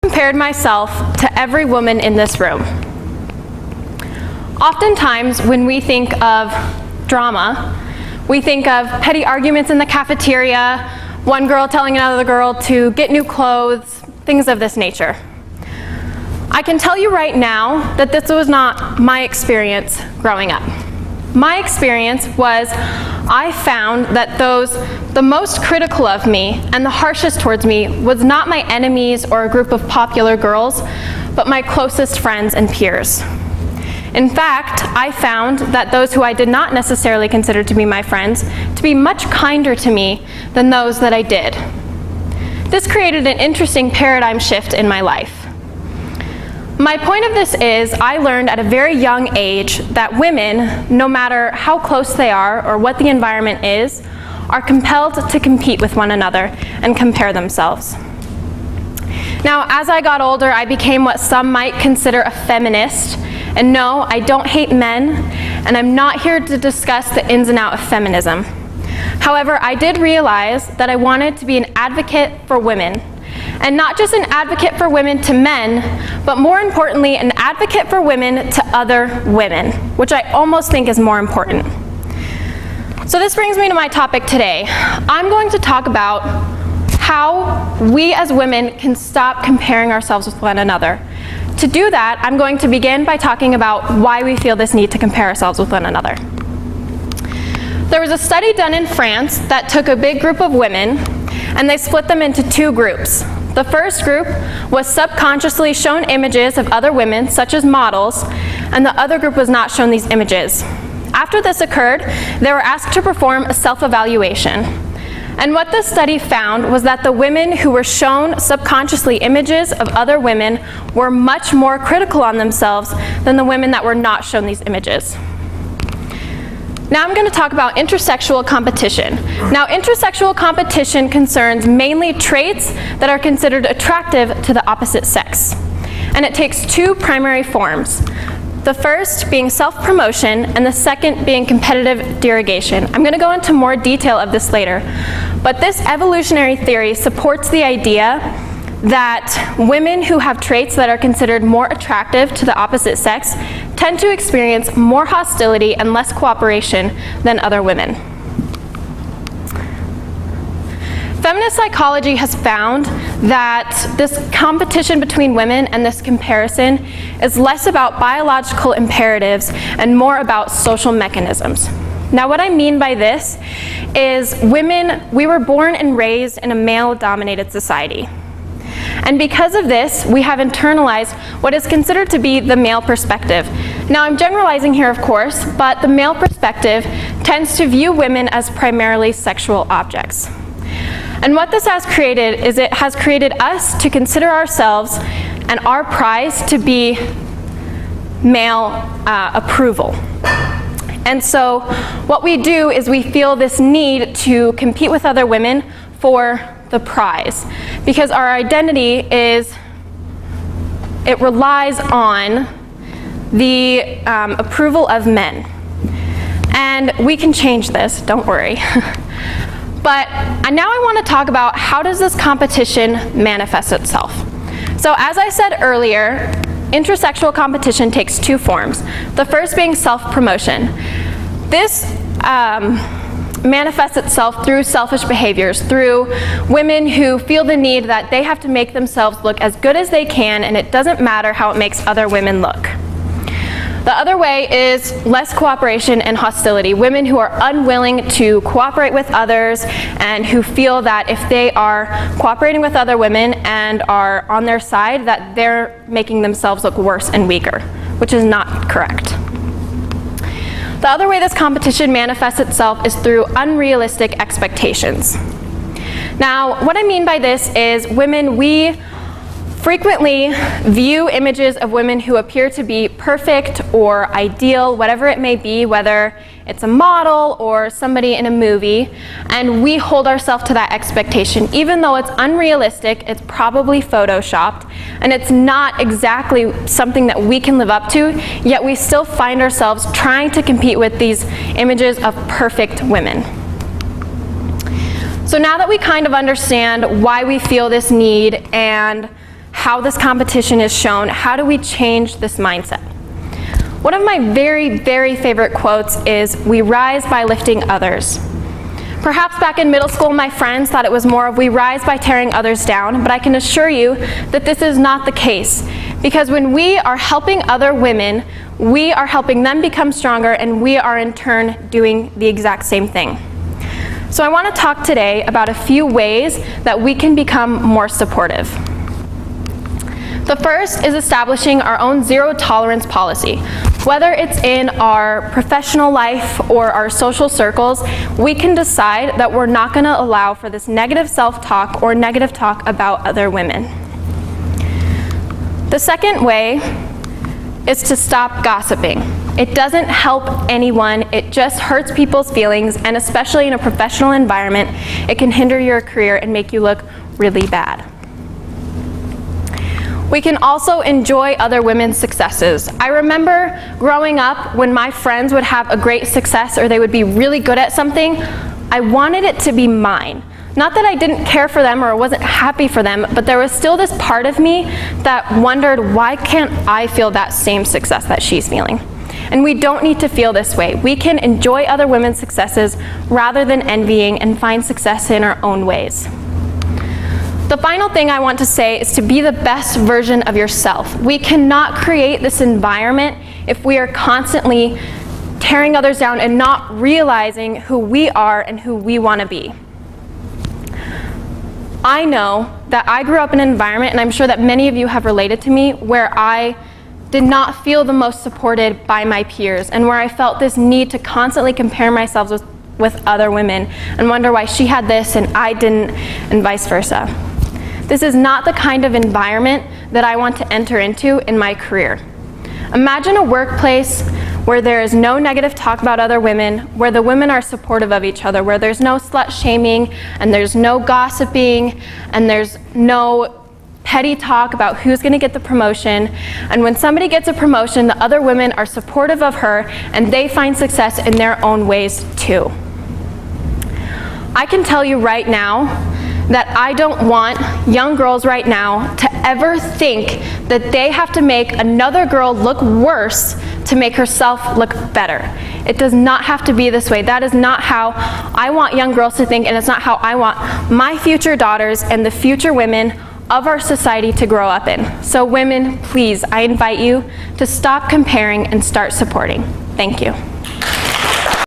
compared myself to every woman in this room. Oftentimes, when we think of drama, we think of petty arguments in the cafeteria, one girl telling another girl to get new clothes, things of this nature. I can tell you right now that this was not my experience growing up. My experience was I found that the most critical of me and the harshest towards me was not my enemies or a group of popular girls, but my closest friends and peers. In fact, I found that those who I did not necessarily consider to be my friends to be much kinder to me than those that I did. This created an interesting paradigm shift in my life. My point of this is I learned at a very young age that women, no matter how close they are or what the environment is, are compelled to compete with one another and compare themselves. Now, as I got older, I became what some might consider a feminist. And no, I don't hate men, and I'm not here to discuss the ins and outs of feminism. However, I did realize that I wanted to be an advocate for women. And not just an advocate for women to men, but more importantly, an advocate for women to other women, which I almost think is more important. So this brings me to my topic today. I'm going to talk about how we as women can stop comparing ourselves with one another. To do that, I'm going to begin by talking about why we feel this need to compare ourselves with one another. There was a study done in France that took a big group of women and they split them into two groups. The first group was subconsciously shown images of other women, such as models, and the other group was not shown these images. After this occurred, they were asked to perform a self-evaluation. And what the study found was that the women who were shown subconsciously images of other women were much more critical on themselves than the women that were not shown these images. Now I'm going to talk about intersexual competition. Now, intersexual competition concerns mainly traits that are considered attractive to the opposite sex. And it takes two primary forms. The first being self-promotion, and the second being competitive derogation. I'm going to go into more detail of this later. But this evolutionary theory supports the idea that women who have traits that are considered more attractive to the opposite sex tend to experience more hostility and less cooperation than other women. Feminist psychology has found that this competition between women and this comparison is less about biological imperatives and more about social mechanisms. Now, what I mean by this is women, we were born and raised in a male-dominated society. And because of this, we have internalized what is considered to be the male perspective. Now, I'm generalizing here, of course, but the male perspective tends to view women as primarily sexual objects. And what this has created is it has created us to consider ourselves and our prize to be male approval. And so what we do is we feel this need to compete with other women for the prize, because our identity it relies on the approval of men. And we can change this, don't worry. But now I want to talk about how does this competition manifest itself. So as I said earlier, intersexual competition takes two forms. The first being self-promotion. This manifests itself through selfish behaviors, through women who feel the need that they have to make themselves look as good as they can, and it doesn't matter how it makes other women look. The other way is less cooperation and hostility. Women who are unwilling to cooperate with others and who feel that if they are cooperating with other women and are on their side, that they're making themselves look worse and weaker, which is not correct. The other way this competition manifests itself is through unrealistic expectations. Now, what I mean by this is women, we frequently view images of women who appear to be perfect or ideal, whatever it may be, whether it's a model or somebody in a movie, and we hold ourselves to that expectation. Even though it's unrealistic, it's probably photoshopped, and it's not exactly something that we can live up to, yet we still find ourselves trying to compete with these images of perfect women. So now that we kind of understand why we feel this need and how this competition is shown. How do we change this mindset? One of my very, very favorite quotes is, "We rise by lifting others." Perhaps back in middle school, my friends thought it was more of, "We rise by tearing others down," but I can assure you that this is not the case. Because when we are helping other women, we are helping them become stronger, and we are in turn doing the exact same thing. So I want to talk today about a few ways that we can become more supportive. The first is establishing our own zero tolerance policy. Whether it's in our professional life or our social circles, we can decide that we're not going to allow for this negative self-talk or negative talk about other women. The second way is to stop gossiping. It doesn't help anyone, it just hurts people's feelings, and especially in a professional environment, it can hinder your career and make you look really bad. We can also enjoy other women's successes. I remember growing up when my friends would have a great success or they would be really good at something, I wanted it to be mine. Not that I didn't care for them or wasn't happy for them, but there was still this part of me that wondered, why can't I feel that same success that she's feeling? And we don't need to feel this way. We can enjoy other women's successes rather than envying and find success in our own ways. The final thing I want to say is to be the best version of yourself. We cannot create this environment if we are constantly tearing others down and not realizing who we are and who we want to be. I know that I grew up in an environment, and I'm sure that many of you have related to me, where I did not feel the most supported by my peers, and where I felt this need to constantly compare myself with other women and wonder why she had this and I didn't, and vice versa. This is not the kind of environment that I want to enter into in my career. Imagine a workplace where there is no negative talk about other women, where the women are supportive of each other, where there's no slut shaming, and there's no gossiping, and there's no petty talk about who's going to get the promotion. And when somebody gets a promotion, the other women are supportive of her, and they find success in their own ways too. I can tell you right now that I don't want young girls right now to ever think that they have to make another girl look worse to make herself look better. It does not have to be this way. That is not how I want young girls to think, and it's not how I want my future daughters and the future women of our society to grow up in. So women, please, I invite you to stop comparing and start supporting. Thank you.